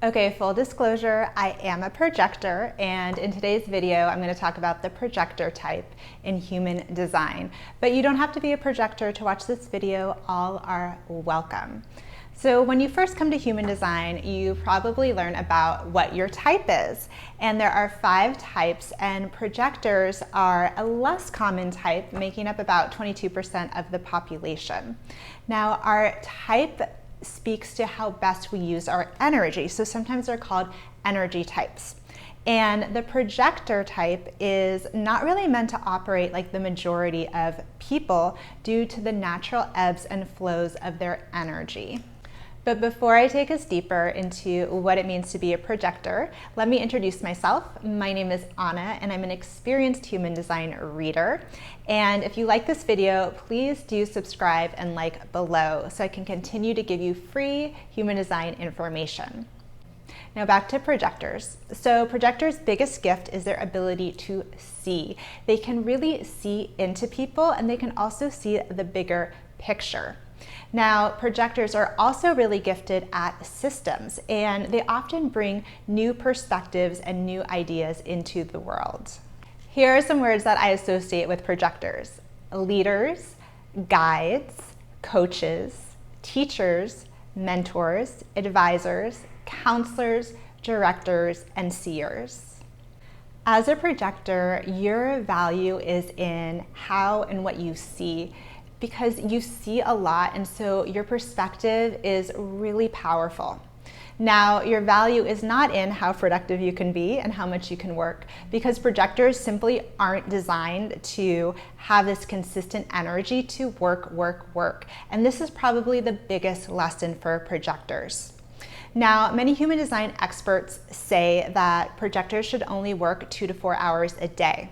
Okay, full disclosure, I am a projector, and in today's video, I'm going to talk about the projector type in human design. But you don't have to be a projector to watch this video, all are welcome. So when you first come to human design, you probably learn about what your type is. And there are 5 types, and projectors are a less common type, making up about 22% of the population. Now, our type speaks to how best we use our energy. So sometimes they're called energy types. And the projector type is not really meant to operate like the majority of people due to the natural ebbs and flows of their energy. But before I take us deeper into what it means to be a projector, let me introduce myself. My name is Anna, and I'm an experienced human design reader. And if you like this video, please do subscribe and like below so I can continue to give you free human design information. Now back to projectors. So projectors' biggest gift is their ability to see. They can really see into people, and they can also see the bigger picture. Now, projectors are also really gifted at systems, and they often bring new perspectives and new ideas into the world. Here are some words that I associate with projectors: leaders, guides, coaches, teachers, mentors, advisors, counselors, directors, and seers. As a projector, your value is in how and what you see, because you see a lot, and so your perspective is really powerful. Now, your value is not in how productive you can be and how much you can work, because projectors simply aren't designed to have this consistent energy to work. And this is probably the biggest lesson for projectors. Now, many human design experts say that projectors should only work 2 to 4 hours a day.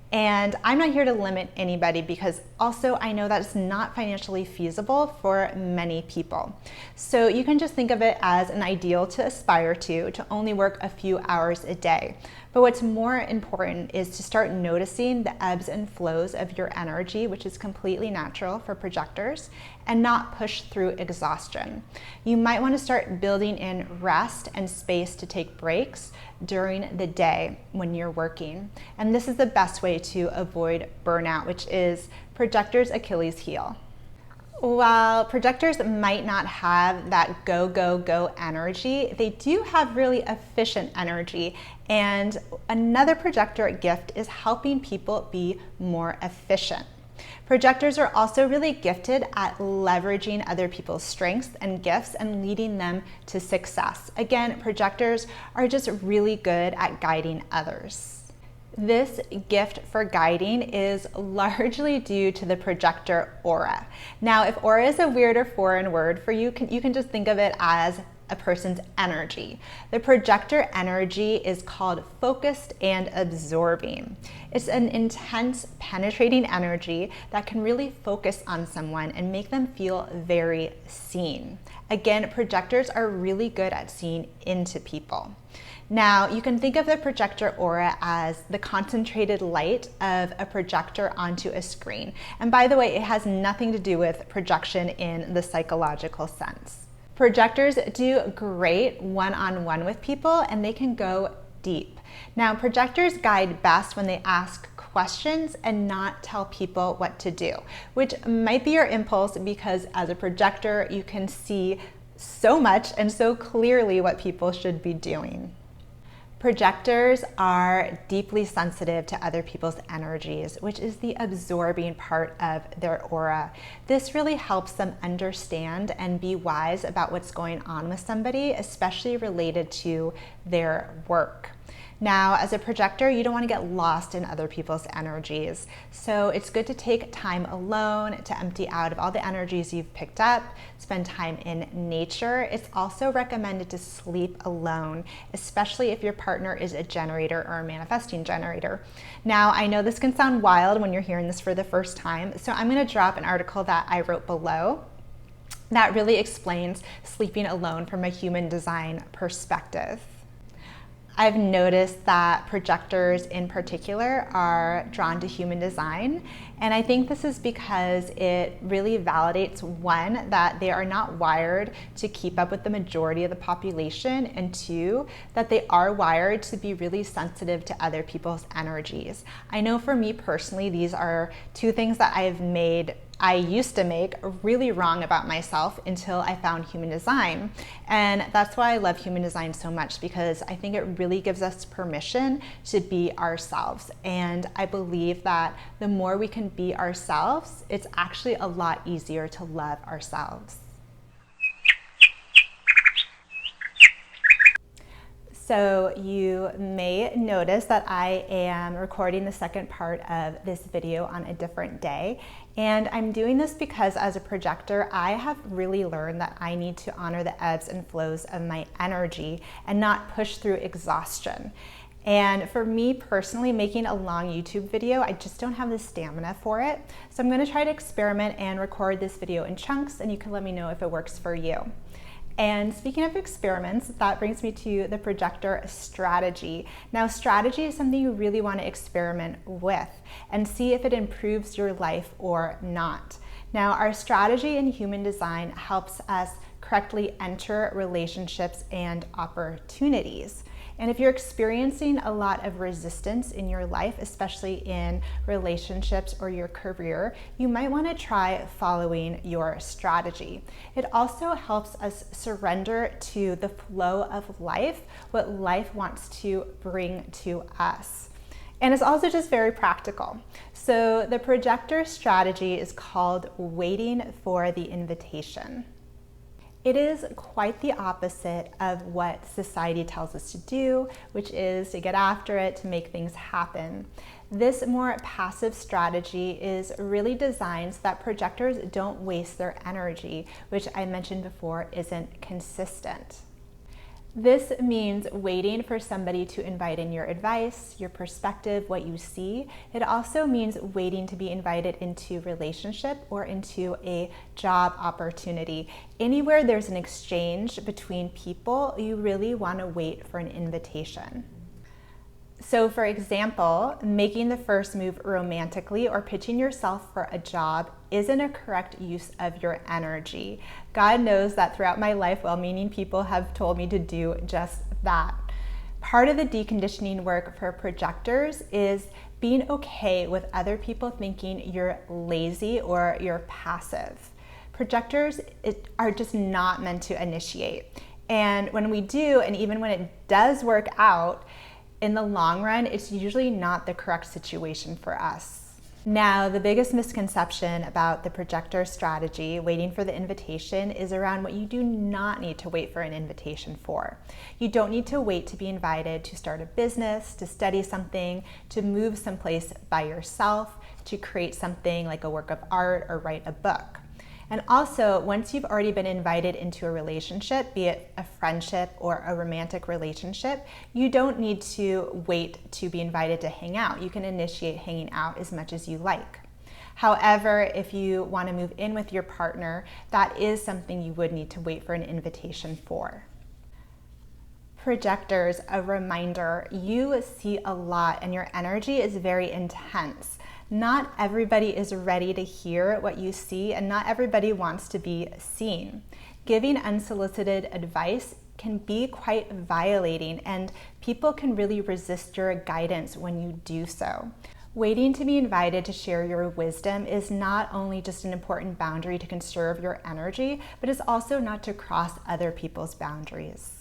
And I'm not here to limit anybody, because also I know that's not financially feasible for many people. So you can just think of it as an ideal to aspire to only work a few hours a day. But what's more important is to start noticing the ebbs and flows of your energy, which is completely natural for projectors, and not push through exhaustion. You might want to start building in rest and space to take breaks during the day when you're working. And this is the best way to avoid burnout, which is projectors' Achilles heel. While projectors might not have that go energy, they do have really efficient energy. And another projector gift is helping people be more efficient. Projectors are also really gifted at leveraging other people's strengths and gifts and leading them to success. Again, projectors are just really good at guiding others. This gift for guiding is largely due to the projector aura. Now, if aura is a weird or foreign word for you, you can just think of it as a person's energy. The projector energy is called focused and absorbing. It's an intense, penetrating energy that can really focus on someone and make them feel very seen. Again, projectors are really good at seeing into people. Now, you can think of the projector aura as the concentrated light of a projector onto a screen. And by the way, it has nothing to do with projection in the psychological sense. Projectors do great one-on-one with people, and they can go deep. Now, projectors guide best when they ask questions and not tell people what to do, which might be your impulse, because as a projector, you can see so much and so clearly what people should be doing. Projectors are deeply sensitive to other people's energies, which is the absorbing part of their aura. This really helps them understand and be wise about what's going on with somebody, especially related to their work. Now, as a projector, you don't want to get lost in other people's energies. So it's good to take time alone to empty out of all the energies you've picked up, spend time in nature. It's also recommended to sleep alone, especially if your partner is a generator or a manifesting generator. Now, I know this can sound wild when you're hearing this for the first time, so I'm going to drop an article that I wrote below that really explains sleeping alone from a human design perspective. I've noticed that projectors in particular are drawn to human design. And I think this is because it really validates, one, that they are not wired to keep up with the majority of the population, and two, that they are wired to be really sensitive to other people's energies. I know for me personally, these are two things that I used to make really wrong about myself until I found human design. And that's why I love human design so much, because I think it really gives us permission to be ourselves. And I believe that the more we can be ourselves, it's actually a lot easier to love ourselves. So you may notice that I am recording the second part of this video on a different day. And I'm doing this because as a projector, I have really learned that I need to honor the ebbs and flows of my energy and not push through exhaustion. And for me personally, making a long YouTube video, I just don't have the stamina for it. So I'm gonna try to experiment and record this video in chunks, and you can let me know if it works for you. And speaking of experiments, that brings me to the projector strategy. Now, strategy is something you really want to experiment with and see if it improves your life or not. Now, our strategy in human design helps us correctly enter relationships and opportunities. And if you're experiencing a lot of resistance in your life, especially in relationships or your career, you might want to try following your strategy. It also helps us surrender to the flow of life, what life wants to bring to us. And it's also just very practical. So the projector strategy is called waiting for the invitation. It is quite the opposite of what society tells us to do, which is to get after it, to make things happen. This more passive strategy is really designed so that projectors don't waste their energy, which I mentioned before isn't consistent. This means waiting for somebody to invite in your advice, your perspective, what you see. It also means waiting to be invited into relationship or into a job opportunity. Anywhere there's an exchange between people, you really want to wait for an invitation. So for example, making the first move romantically or pitching yourself for a job isn't a correct use of your energy. God knows that throughout my life, well-meaning people have told me to do just that. Part of the deconditioning work for projectors is being okay with other people thinking you're lazy or you're passive. Projectors are just not meant to initiate. And when we do, and even when it does work out, in the long run, it's usually not the correct situation for us. Now, the biggest misconception about the projector strategy, waiting for the invitation, is around what you do not need to wait for an invitation for. You don't need to wait to be invited to start a business, to study something, to move someplace by yourself, to create something like a work of art or write a book. And also, once you've already been invited into a relationship, be it a friendship or a romantic relationship, you don't need to wait to be invited to hang out. You can initiate hanging out as much as you like. However, if you want to move in with your partner, that is something you would need to wait for an invitation for. Projectors, a reminder, you see a lot and your energy is very intense. Not everybody is ready to hear what you see, and not everybody wants to be seen. Giving unsolicited advice can be quite violating, and people can really resist your guidance when you do so. Waiting to be invited to share your wisdom is not only just an important boundary to conserve your energy, but it's also not to cross other people's boundaries.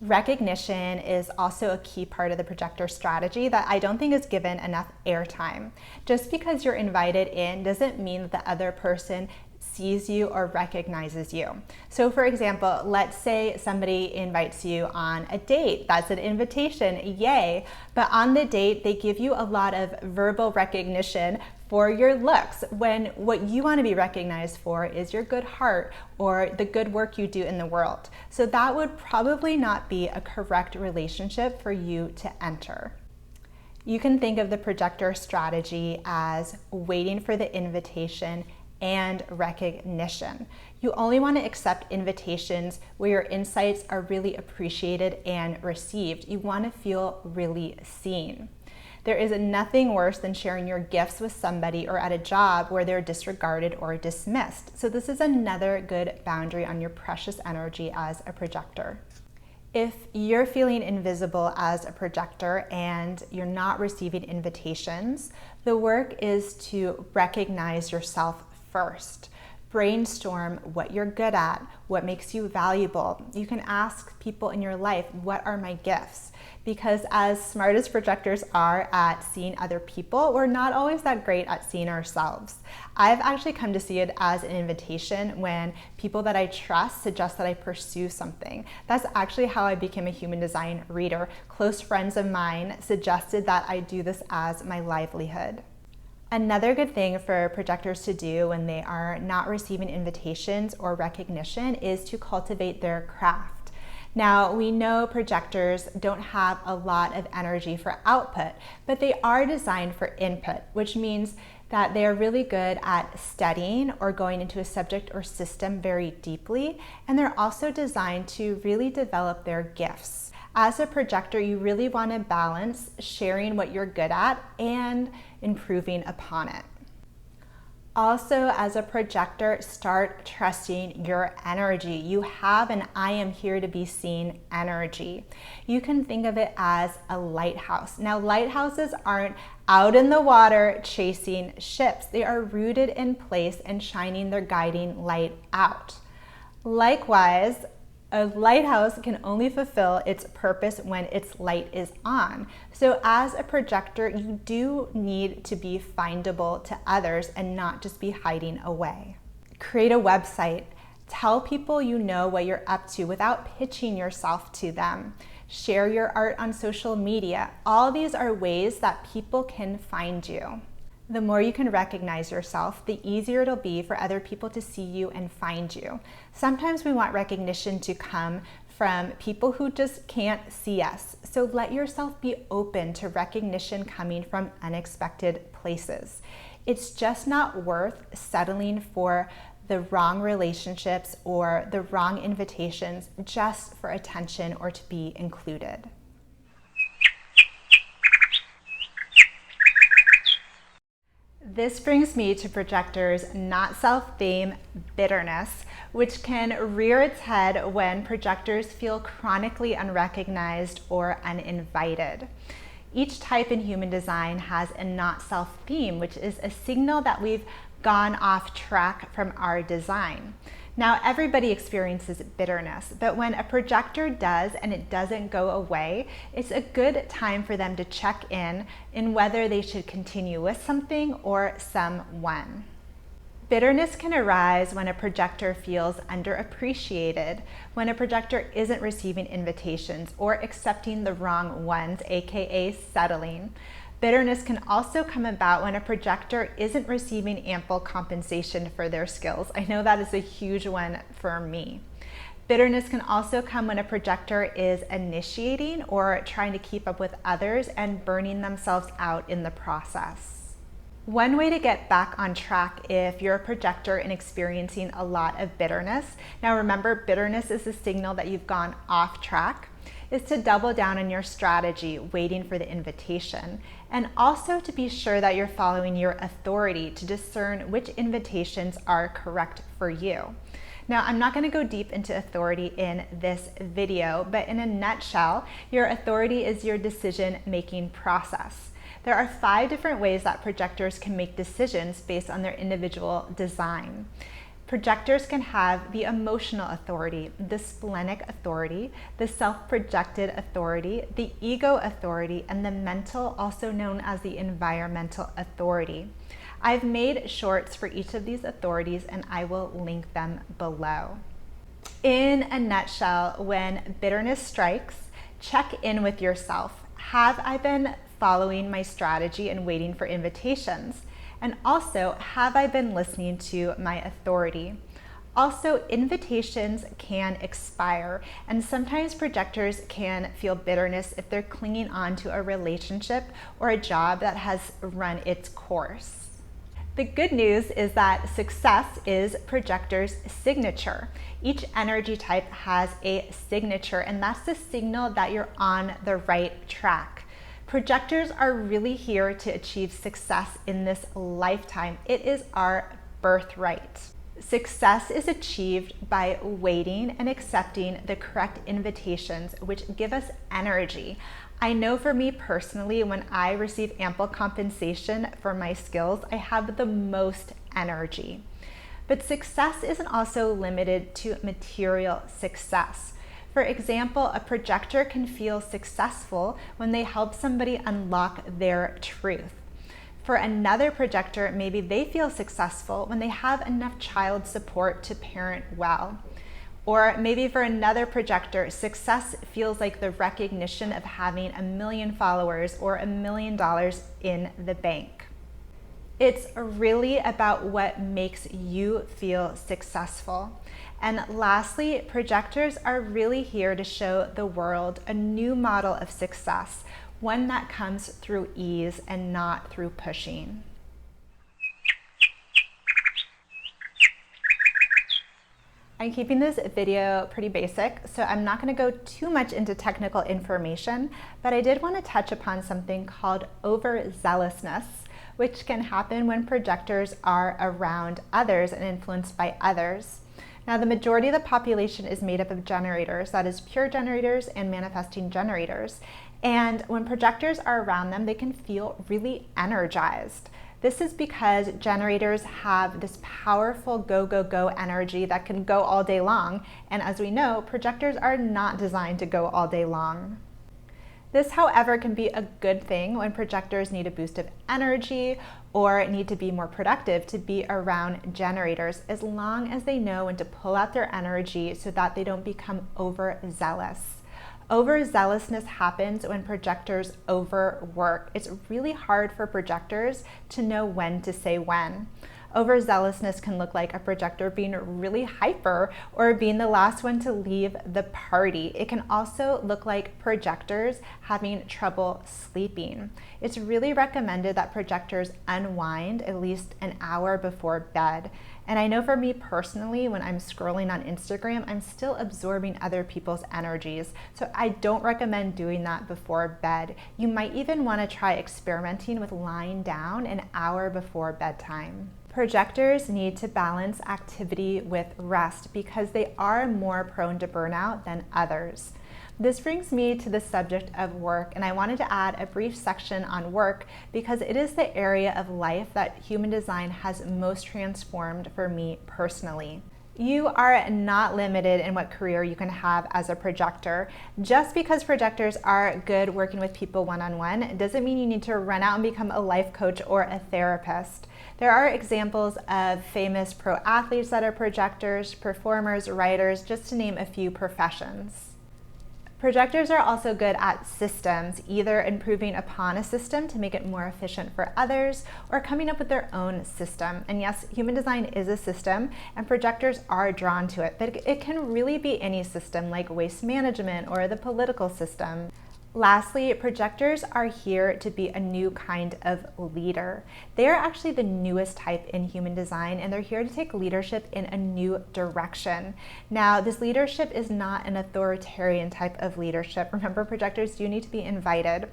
Recognition is also a key part of the projector strategy that I don't think is given enough airtime. Just because you're invited in doesn't mean that the other person sees you or recognizes you. So for example, let's say somebody invites you on a date. That's an invitation, yay. But on the date, they give you a lot of verbal recognition for your looks, when what you want to be recognized for is your good heart or the good work you do in the world. So that would probably not be a correct relationship for you to enter. You can think of the projector strategy as waiting for the invitation and recognition. You only want to accept invitations where your insights are really appreciated and received. You want to feel really seen. There is nothing worse than sharing your gifts with somebody or at a job where they're disregarded or dismissed. So this is another good boundary on your precious energy as a projector. If you're feeling invisible as a projector and you're not receiving invitations, the work is to recognize yourself first. Brainstorm what you're good at, what makes you valuable. You can ask people in your life, what are my gifts? Because as smart as projectors are at seeing other people, we're not always that great at seeing ourselves. I've actually come to see it as an invitation when people that I trust suggest that I pursue something. That's actually how I became a human design reader. Close friends of mine suggested that I do this as my livelihood. Another good thing for projectors to do when they are not receiving invitations or recognition is to cultivate their craft. Now, we know projectors don't have a lot of energy for output, but they are designed for input, which means that they are really good at studying or going into a subject or system very deeply, and they're also designed to really develop their gifts. As a projector, you really want to balance sharing what you're good at and improving upon it. Also, as a projector, start trusting your energy. You have an I am here to be seen energy. You can think of it as a lighthouse. Now, lighthouses aren't out in the water chasing ships. They are rooted in place and shining their guiding light out. Likewise, a lighthouse can only fulfill its purpose when its light is on. So as a projector, you do need to be findable to others and not just be hiding away. Create a website. Tell people you know what you're up to without pitching yourself to them. Share your art on social media. All these are ways that people can find you. The more you can recognize yourself, the easier it'll be for other people to see you and find you. Sometimes we want recognition to come from people who just can't see us. So let yourself be open to recognition coming from unexpected places. It's just not worth settling for the wrong relationships or the wrong invitations just for attention or to be included. This brings me to projectors' not self-fame bitterness, which can rear its head when projectors feel chronically unrecognized or uninvited. Each type in human design has a not self theme, which is a signal that we've gone off track from our design. Now, everybody experiences bitterness, but when a projector does and it doesn't go away, it's a good time for them to check in whether they should continue with something or someone. Bitterness can arise when a projector feels underappreciated, when a projector isn't receiving invitations or accepting the wrong ones, aka settling. Bitterness can also come about when a projector isn't receiving ample compensation for their skills. I know that is a huge one for me. Bitterness can also come when a projector is initiating or trying to keep up with others and burning themselves out in the process. One way to get back on track if you're a projector and experiencing a lot of bitterness, now remember, bitterness is a signal that you've gone off track, is to double down on your strategy, waiting for the invitation, and also to be sure that you're following your authority to discern which invitations are correct for you. Now, I'm not going to go deep into authority in this video, but in a nutshell, your authority is your decision-making process. There are 5 different ways that projectors can make decisions based on their individual design. Projectors can have the emotional authority, the splenic authority, the self-projected authority, the ego authority, and the mental, also known as the environmental authority. I've made shorts for each of these authorities and I will link them below. In a nutshell, when bitterness strikes, check in with yourself. Have I been following my strategy and waiting for invitations? And also, have I been listening to my authority? Also, invitations can expire, and sometimes projectors can feel bitterness if they're clinging on to a relationship or a job that has run its course. The good news is that success is projector's signature. Each energy type has a signature, and that's the signal that you're on the right track. Projectors are really here to achieve success in this lifetime. It is our birthright. Success is achieved by waiting and accepting the correct invitations, which give us energy. I know for me personally, when I receive ample compensation for my skills, I have the most energy. But success isn't also limited to material success. For example, a projector can feel successful when they help somebody unlock their truth. For another projector, maybe they feel successful when they have enough child support to parent well. Or maybe for another projector, success feels like the recognition of having 1 million followers or $1 million in the bank. It's really about what makes you feel successful. And lastly, projectors are really here to show the world a new model of success, one that comes through ease and not through pushing. I'm keeping this video pretty basic, so I'm not going to go too much into technical information, but I did want to touch upon something called overzealousness, which can happen when projectors are around others and influenced by others. Now, the majority of the population is made up of generators, that is pure generators and manifesting generators. And when projectors are around them, they can feel really energized. This is because generators have this powerful go, go, go energy that can go all day long. And as we know, projectors are not designed to go all day long. This, however, can be a good thing when projectors need a boost of energy or need to be more productive to be around generators, as long as they know when to pull out their energy so that they don't become overzealous. Overzealousness happens when projectors overwork. It's really hard for projectors to know when to say when. Overzealousness can look like a projector being really hyper or being the last one to leave the party. It can also look like projectors having trouble sleeping. It's really recommended that projectors unwind at least an hour before bed. And I know for me personally, when I'm scrolling on Instagram, I'm still absorbing other people's energies. So I don't recommend doing that before bed. You might even want to try experimenting with lying down an hour before bedtime. Projectors need to balance activity with rest because they are more prone to burnout than others. This brings me to the subject of work, and I wanted to add a brief section on work because it is the area of life that human design has most transformed for me personally. You are not limited in what career you can have as a projector. Just because projectors are good working with people one-on-one doesn't mean you need to run out and become a life coach or a therapist. There are examples of famous pro athletes that are projectors, performers, writers, just to name a few professions. Projectors are also good at systems, either improving upon a system to make it more efficient for others or coming up with their own system. And yes, human design is a system and projectors are drawn to it, but it can really be any system like waste management or the political system. Lastly, projectors are here to be a new kind of leader. They are actually the newest type in human design, and they're here to take leadership in a new direction. Now, this leadership is not an authoritarian type of leadership. Remember, projectors do need to be invited.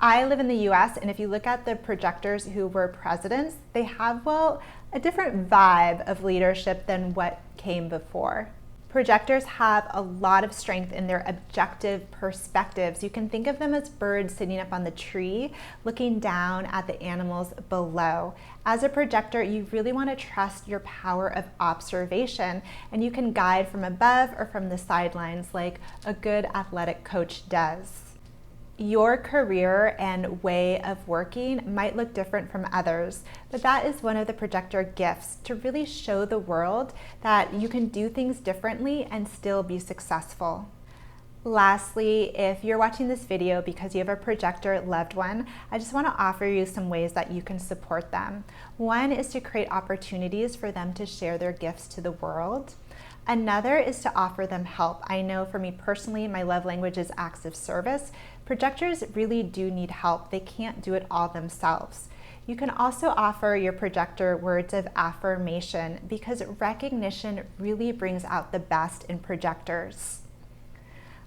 I live in the US, and if you look at the projectors who were presidents, they have, well, a different vibe of leadership than what came before. Projectors have a lot of strength in their objective perspectives. You can think of them as birds sitting up on the tree, looking down at the animals below. As a projector, you really want to trust your power of observation, and you can guide from above or from the sidelines like a good athletic coach does. Your career and way of working might look different from others, but that is one of the projector gifts, to really show the world that you can do things differently and still be successful. Lastly, if you're watching this video because you have a projector loved one, I just want to offer you some ways that you can support them. One is to create opportunities for them to share their gifts to the world. Another is to offer them help. I know for me personally, my love language is acts of service. Projectors really do need help. They can't do it all themselves. You can also offer your projector words of affirmation because recognition really brings out the best in projectors.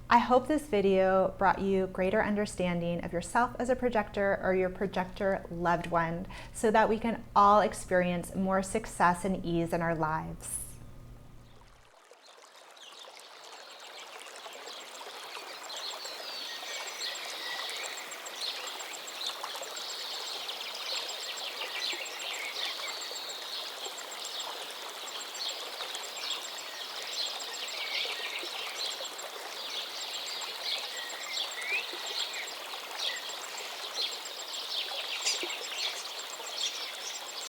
I hope this video brought you greater understanding of yourself as a projector or your projector loved one so that we can all experience more success and ease in our lives.